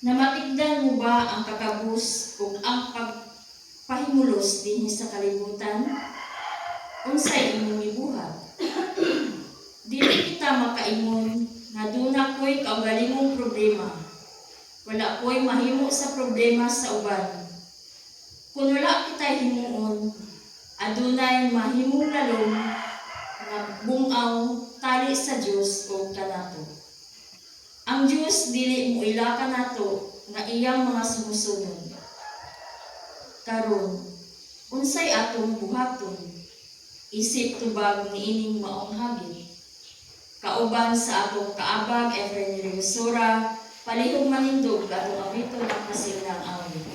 Namatigdan mo ba ang kakabus o ang pagpahimulos dinhi sa kalibutan? Unsay imong gibuhat? Dili kita makaingon nga duna ko'y kaugalingong problema. Wala ko'y mahimo sa problema sa uban. Kung wala kita himuon, adunay mahimong lalong nga bungaw tali sa Dios o kanato. Ang Diyos dili mo ilaka nato nga iyang mga sumusunod. Karon, unsay atong buhaton? Isip tubag niining maong hagit. Kauban sa atong kaabag Efren Revisora, palihog manindog atong amito ng kasinang awit.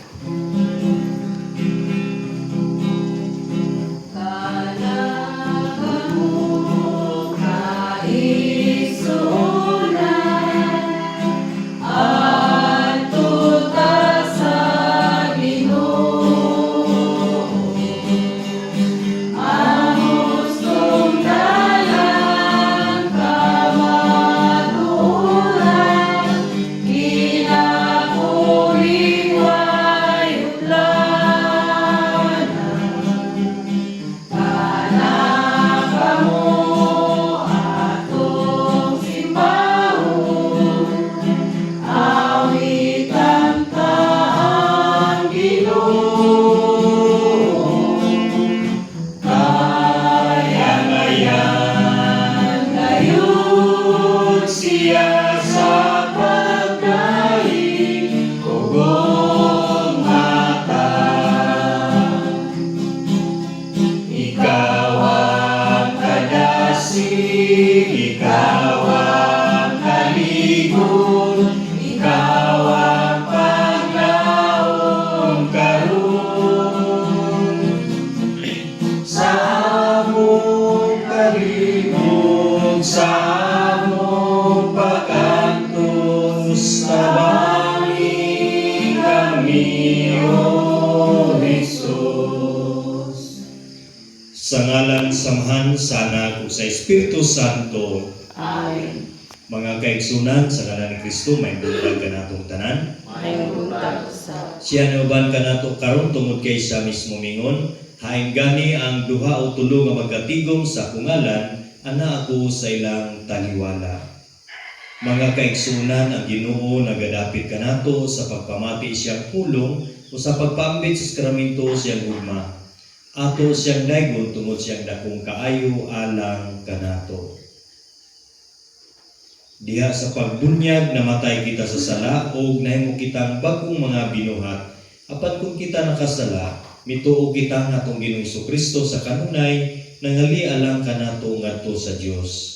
Sa ngalan samahan sana kung sa Espiritu Santo. Amen. Mga kaigsunan, sa ngalan ni Kristo, may buntag ka natong tanan. May buntag sa. Siya nauban ka nato karon tungod kay siya mismo mingon, haing gani ang duha o tulo nga magkatigom sa kungalan, ana ako sa ilang taliwala. Mga kaigsunan, ang Ginoo nagadapit ka nato sa pagpamati siyang pulong o sa pagpaambit sa sakraminto siyang gugma. Ato siyang daygon tungod siyang dakong kaayo alang kanato. Diha sa pagbunyag namatay kita sa sala o nahimo kitang bagong mga binuhat. Apan kung kita nakasala, mituo kita nga atong Ginoong Hesukristo sa kanunay nangali alang kanato ngadto sa Dios.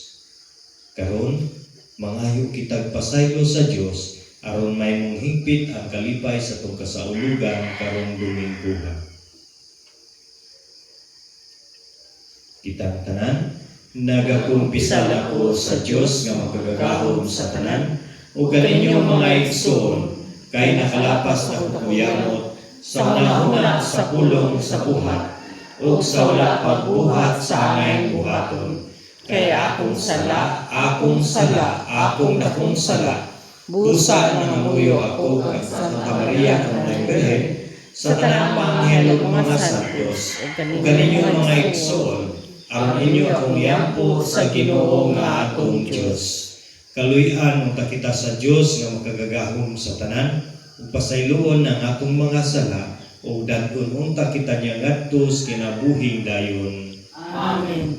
Karon, mangayo kitag pasaylo sa Dios aron may mong hingpit ang kalipay sa tong kasaulugan karong Dominggo. Kitang tanan, nagakumpisal ako sa Dios nga magagahom sa tanan, o ganinyo mga igsoon, kay nakalapas na kukuyamot, sa unahuna sa pulong sa buhat, o sa wala pagbuhat sa angay buhaton. Kaya akong sala, akong dakong sala, busa na mamuyo ako kay Santa Maria ng Birhen, sa tanang panghelo mga santos, o ganinyo mga igsoon, aron ninyo akong yampo sa Ginoo nga atong Dios. Kaluy-an mo kita sa Dios nga makagagahom sa tanan, ug pasayloon ang atong mga sala, ug dadton unta kita niya ngadto sa kinabuhing dayon. Amen.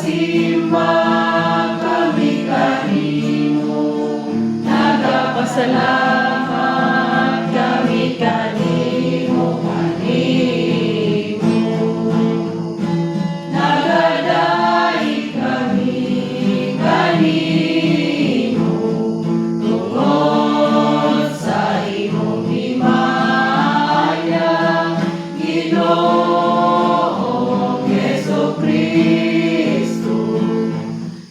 nagasimba kami kanimo, nagapasalamat kami kanimo, nagadai kami kanimo, tungod sa imong himaya, Ginoong Jesucristo,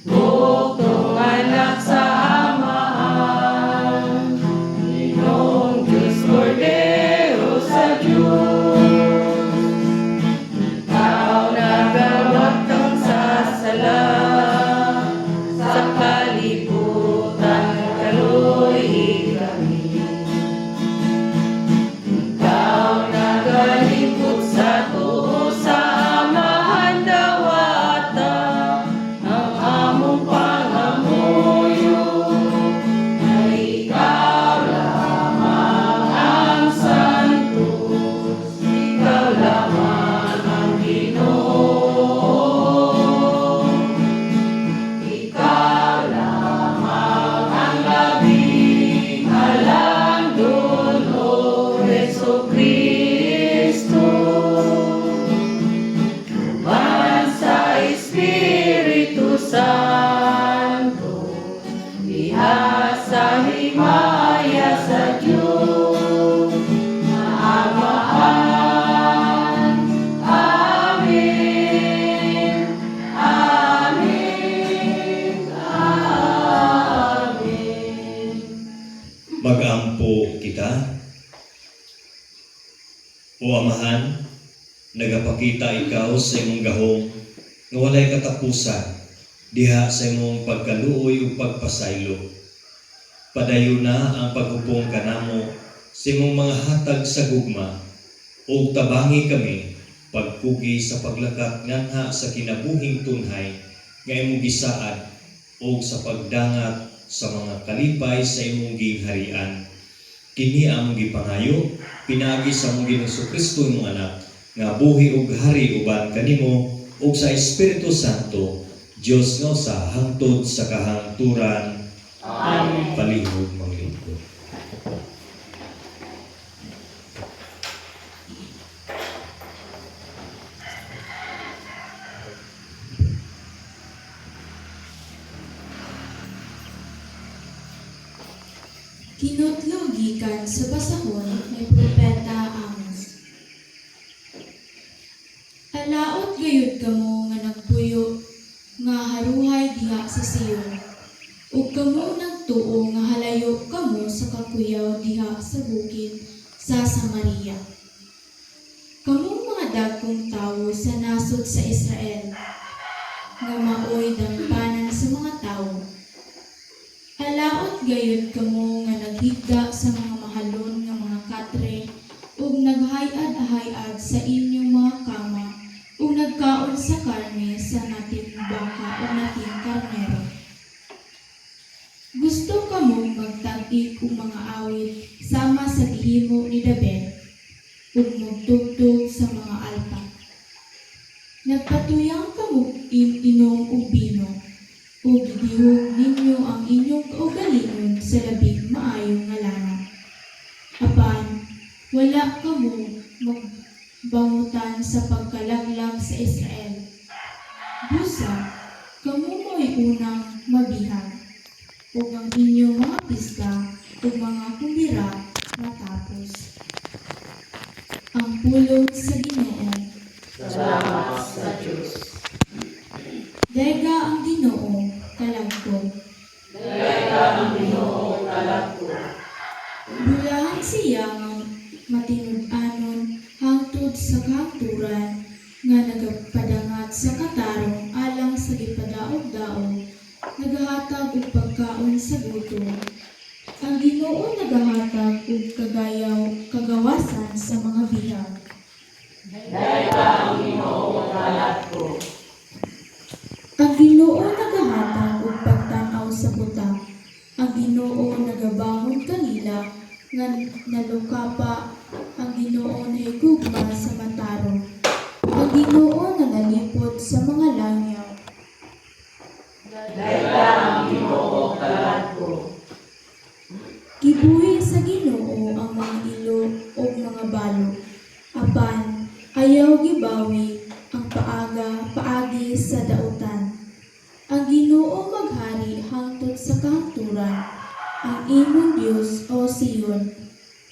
buktong anak sa Amahan, Ginoong Diyos Cordero sa Diyos, Ikaw nagawat kang sasala sa kalibutan, kaluoy kami. Ikaw nagalingkod sa tuo sa Amahan dawata, ang among pangamuyo, na ikaw lamang ang santos, ikaw lamang ang Ginoo, ikaw lamang ang labing halangdon, O Jesucristo. Tuman sa Espiritu Santo, diha sa himaya sa Diyos na Amahan. Amen. Amen. Amen. Mag-ampo kita. O Amahan, nagapakita ikaw sa imong gahom nga walay katapusan diha sa imong pagkaluoy ug pagpasaylo. Padayon na ang paghubong kanamo sa imong mga hatag sa gugma ug tabangi kami pagpugi sa paglakat nganha sa kinabuhing tunhay nga imong gisaad ug sa pagdangat sa mga kalipay sa imong gingharian. Kini ang gipangayo pinagi sa mong Ginoong Jesucristo imong anak nga buhi ug hari uban kanimo ug sa Espiritu Santo, Dios nga sa hangtod sa kahangturan. Amen. Palihog manglingkod. Kinutlo gikan sa basahon ni Propeta Amos. Alaot gayud kamo nga nagpuyo nga haruhay diha sa Sion, ug kamo nagtuo nga halayo kamo sa kakuyaw diha sa bukid sa Samaria. Kamong mga dagkong tawo sa nasod sa Israel, nga maoy dampanan sa mga tawo. Alaot gayud kamo nga naghigda sa mga mahalon nga mga katre ug naghayad-hayad sa inyong mga kama ug nagkaon sa karne sa nating baka ug nating karnero. Gusto kamo magtag-ik og mga awit sama sa gihimo ni David ug magtugtog sa mga alpa. Nagpatuyang kamo inom og bino ug gidihog ninyo ang inyong kaugalingon sa labing maayong nga lana. Apan, wala kamo magbangutan sa pagkalaglag sa Israel. Busa, kamo mo'y unang mabihag, ug ang inyong mga pista ug mga kumbira matapos. Ang pulong sa Ginoo. Salamat sa Diyos. Dega ang Ginoo, kalagkod. Dayga ang Ginoo kalagkod. Bulahan siya nga matinud-anon hangtod sa kahangturan nga nagapadangat sa katarong alang sa gipadaog-daog, nagahatag og pagkaon sa gutom. Ang Ginoo nagahatag og kagawasan sa mga bihag. Dayga ang Ginoo kalagkod. Ang Ginoo nagahatag og pagtan-aw sa butang. Ang Ginoo nagabangon kanila nga nalukapa. Ang Ginoo nahigugma sa matarong. Ang Ginoo nangalipot sa mga langyaw. hangtod sa kahangturan. Ang imong Dios o Sion,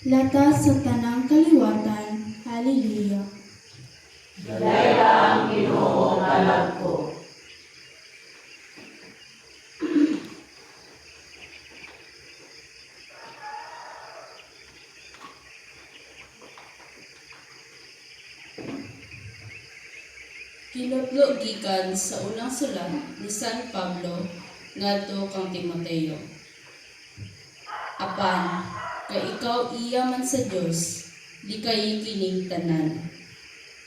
latas sa tanang kaliwatan. Hallelujah. Dayta ang Ginoo kalag ko. Kinutlo gikan sa unang sulat ni San Pablo ngadto kang Timoteo. Apan, kay ikaw iya man sa Dios, di kay kining tanan.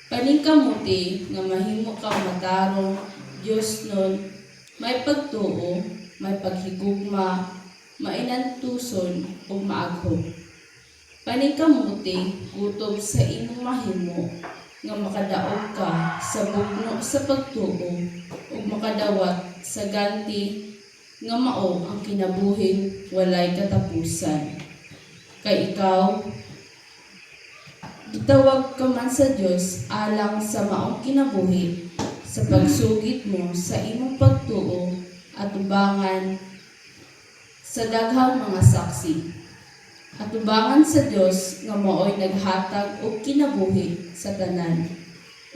Paningkamuti nga mahimo kang matarong Dios nun, may pagtuo, may paghigugma, mainantuson ug maaghog. Paningkamuti kutob sa imong mahimo nga makadaog ka sa bugno sa pagtuo ug makadawat sa ganti nga mao ang kinabuhing walay katapusan. Kay ikaw, gitawag ka man sa Dios alang sa maong kinabuhi sa pagsugit mo sa imong pagtuo at ubangan sa daghang mga saksi. Atubangan sa Dios nga mao'y naghatag og kinabuhi sa tanan,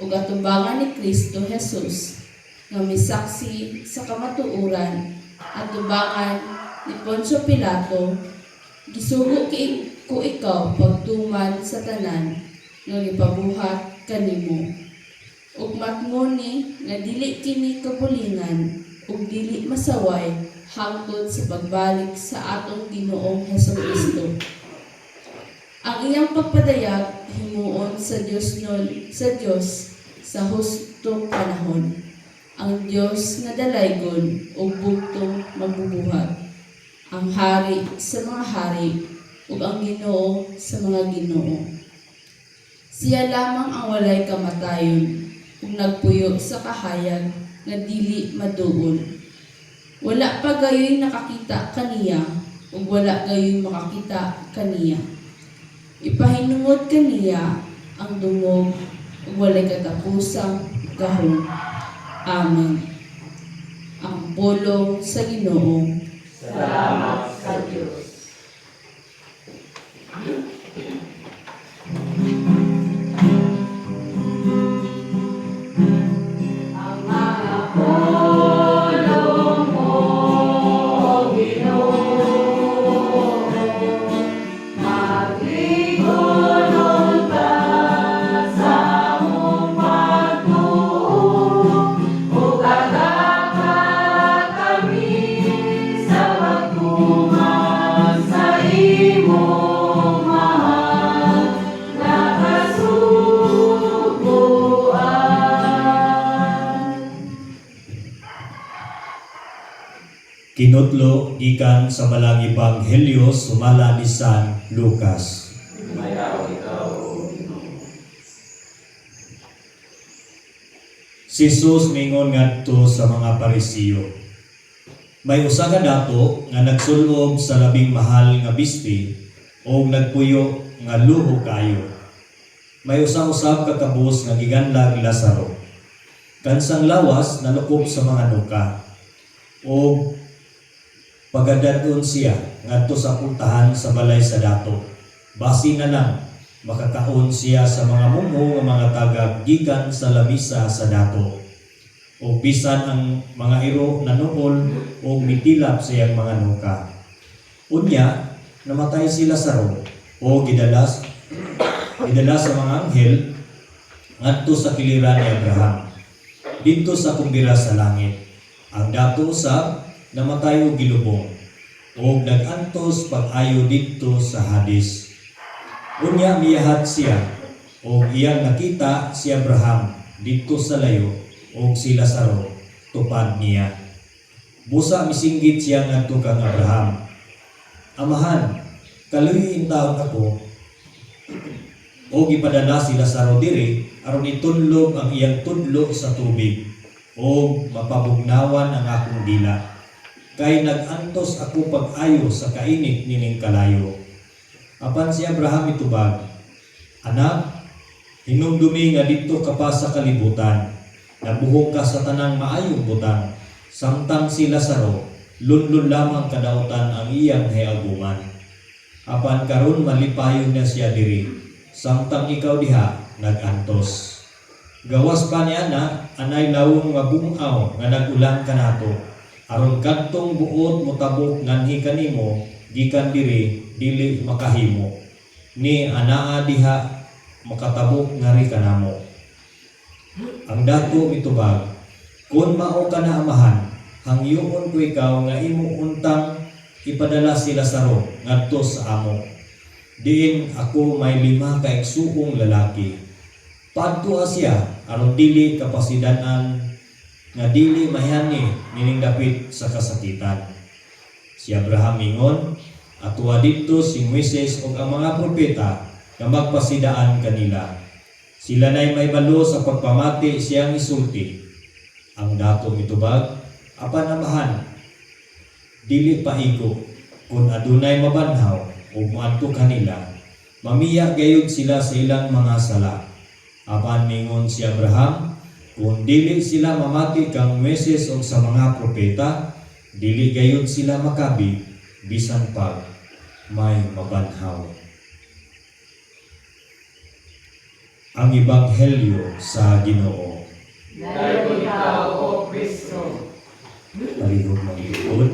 ug atubangan ni Kristo Jesus nga misaksi sa kamatuoran. Atubangan ni Poncio Pilato, gisugo ko ikaw pagtuman sa tanan nga gipabuhat kanimo, ug matngoni nga dili kini kabulingan ug dili masaway hangtod sa pagbalik sa atong Ginoong Hesukristo. Ang iyang pagpadayag himuon sa Dios sa husto panahon. Ang Dios nga dalaygon ug bugtong magbubuhat. Ang hari sa mga hari ug ang Ginoo sa mga Ginoo. Siya lamang ang walay kamatayon ug nagpuyo sa kahayag nga dili maduol. Wala pa gayoy nakakita kaniya, ug wala gayoy makakita kaniya. Ipahinungod kaniya ang dungog, ug walay katapusang gahom. Amen. Ang pulong sa Ginoo. Salamat sa Diyos. Ang mga pulong mo, Ginoo, magligonon ka sa among pagtuo, ug agapat kami sa pagtuman sa imong mahal na kasuguan. Kinutlo gikan sa malang Ebanghelyo sumala ni San Lucas. Si Jesus mingon ngadto sa mga Parisiyo. May usa ka dato nga nagsulob sa labing mahal nga bisti o nagpuyo nga luho kayo. May usa-usab ka kabus nga giganlag Lazaro. Kansang lawas nalukop sa mga nuka. O pagadadon siya ngadto sa puntahan sa balay sa dato. Basi na lang makakaon siya sa mga mungho nga mga tagag gikan sa lamisa sa dato. O bisan ang mga iro nanuol o mitilap sa iyang mga nuka. Unya, namatay si Lazaro o gidala sa mga anghel ngadto sa kiliran ni Abraham didto sa kumbira sa langit. Ang dato usab namatay og gilubong o nagantos pag-ayo didto sa Hades. Unya miyahat siya o iyang nakita si Abraham didto sa layo o si Lazaro tupad niya. Busa misinggit siya ngadto kang Abraham. Amahan, kaluyin taon ako o gipadala si Lazaro diri aron itunlog ang iyang tudlo sa tubig o mapabugnawan ang akong dila. Kay nagantos ako pag-ayo sa kainit nining kalayo. Apan si Abraham itubag, Anak, hinumdumi nga dito ka pa sa kalibutan, nabuhok ka sa tanang maayong butang, samtang si Lazaro lunlun lamang kadautan ang iyang hayaguman. Apan karon malipayon na siya diri, samtang ikaw diha nagantos. Gawas pa niya na anay lawom nga bungaw nga nagulang kanato, aron kadtong buot motabok nganhi kanimo gikan diri dili makahimo, ni anaa diha makatabok ngari kanamo. Ang dato mitubag, kun mao ka na amahan, hangyoon ko ikaw nga imo untang ipadala si Lazaro ngadto sa amo. Diin ako may 5 kaigsuong lalaki. Padto siya aron dili kapasidanan nga dili mahani nining dapit sa kasakitan. Si Abraham ingon, atuwa didto si Moises ug ang mga propeta nga magpasidaan kanila. Sila nay may balo sa pagpamati siyang isulti. Ang dato mitubag, apan amahan, dili paigo, kung adunay mabanhaw o maadto kanila, mamiya gayud sila sa ilang mga sala. Apan mingon si Abraham, kung dili sila mamati kang Moises o sa mga propeta, dili gayud sila makabi, bisan pag may mabanhaw. Ang Ebanghelyo sa Ginoo. Dayon ikaw, O Kristo. Palihog ng likod.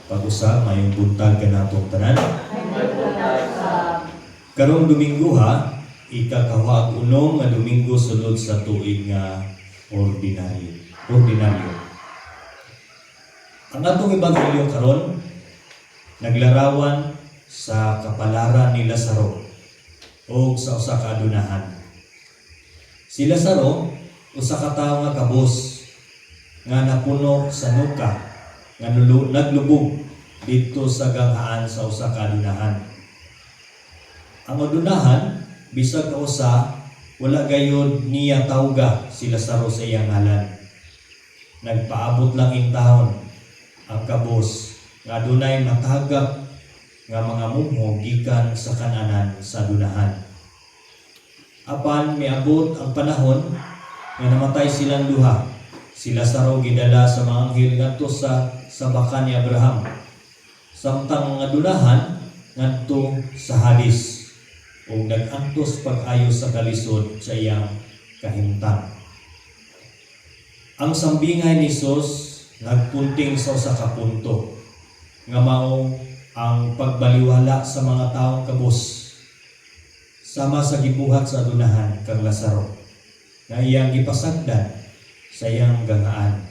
Pag-usa, mayong buntag ka natong tanan. Karong Domingo ha, ikakawag unong nga Domingo sulod sa tuig nga ordinaryo. Ang atong Ebanghelyo karon naglarawan sa kapalaran ni Lazaro o sa usa ka adunahan. Si Lazaro, usa ka tawo nga kabus nga napuno sa nuka nga naglubog dito sa ganghaan sa usa ka adunahan. Ang adunahan bisag usa wala gayud niya tawga si Lazaro sa iyang ngalan. Nagpaabot lang in taon ang kabus nga adunay matagap nga mga mumho gikan sa kananan sa adunahan. Apan miabot ang panahon nga namatay silang duha. Si Lazaro gidala sa mga anghel ngadto sa sabakan ni Abraham. Samtang ang adunahan ngadto sa Hades ug nag-antos pag-ayo sa kalisod sa iyang kahimtang. Ang sambingay ni Jesus nagpunting sa usa ka punto nga mao ang pagbaliwala sa mga taong kabus sama sa gibuhat sa adunahan kang Lazaro na iyang gipasagdan sa iyang gangaan.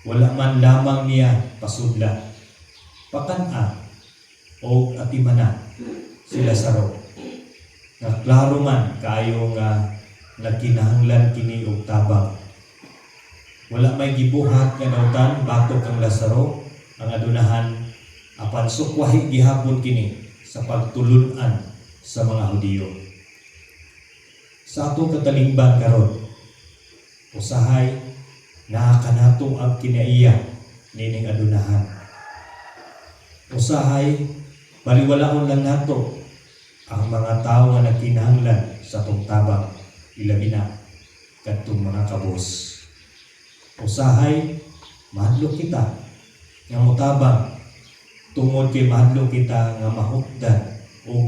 Wala man lamang niya pasudla, pakana o atimana si Lazaro. Nga klaro man kaayo nga nagkinahanglan kini og tabang. Wala may gibuhat nga nautan batok kang Lazaro ang adunahan, apan sukwahi gihapon kini sa pagtulun-an sa mga Hudiyo. Sa atong katalingban karon, usahay nakakanato ang kinaiya nining adunahan. Usahay baliwalaon lang nato ang mga tao nga nagkinahanglan sa atong tabang, ilabi na kadtong mga kabos. Usahay mahadlok kita nga motabang tungod kay mahadlok kita nga mahukdan o